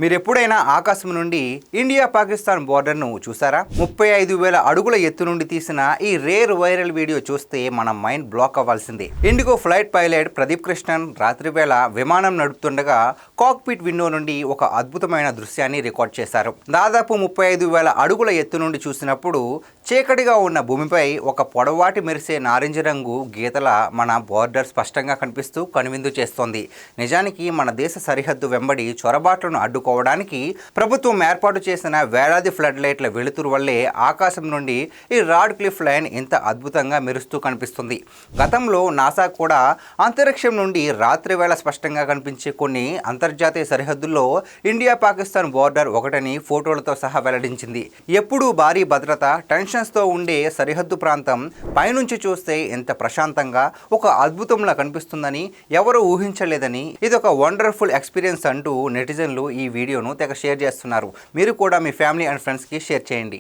మీరు ఎప్పుడైనా ఆకాశం నుండి ఇండియా పాకిస్తాన్ బోర్డర్ను చూసారా? 35,000 అడుగుల ఎత్తు నుండి తీసిన ఈ రేర్ వైరల్ వీడియో చూస్తే మన మైండ్ బ్లాక్ అవ్వాల్సిందే. IndiGo flight pilot Pradeep Krishnan రాత్రివేళ విమానం నడుపుతుండగా కాక్పిట్ విండో నుండి ఒక అద్భుతమైన దృశ్యాన్ని రికార్డ్ చేశారు. దాదాపు 35,000 అడుగుల ఎత్తు నుండి చూసినప్పుడు చీకటిగా ఉన్న భూమిపై ఒక పొడవాటి మెరిసే నారింజ రంగు గీతల మన బోర్డర్ స్పష్టంగా కనిపిస్తూ కనువిందు చేస్తోంది. నిజానికి మన దేశ సరిహద్దు వెంబడి చొరబాట్లను అడ్డుకోవడానికి ప్రభుత్వం ఏర్పాటు చేసిన వేలాది ఫ్లడ్ లైట్ల వెలుతురు వల్లే ఆకాశం నుండి ఈ రాడ్ క్లిఫ్ లైన్ ఇంత అద్భుతంగా మెరుస్తూ కనిపిస్తుంది. గతంలో నాసా కూడా అంతరిక్షం నుండి రాత్రి వేళ స్పష్టంగా కనిపించే కొన్ని అంతర్జాతీయ సరిహద్దుల్లో ఇండియా పాకిస్తాన్ బోర్డర్ ఒకటని ఫోటోలతో సహా వెల్లడించింది. ఎప్పుడూ భారీ భద్రత టెన్షన్స్తో ఉండే సరిహద్దు ప్రాంతం పైనుంచి చూస్తే ఎంత ప్రశాంతంగా ఒక అద్భుతంలా కనిపిస్తుందని ఎవరూ ఊహించలేదని ఇదొక వండర్ఫుల్ ఎక్స్పీరియన్స్ అంటూ నెటిజన్లు ఈ వీడియోను తెగ షేర్ చేస్తున్నారు. మీరు కూడా మీ ఫ్యామిలీ అండ్ ఫ్రెండ్స్కి షేర్ చేయండి.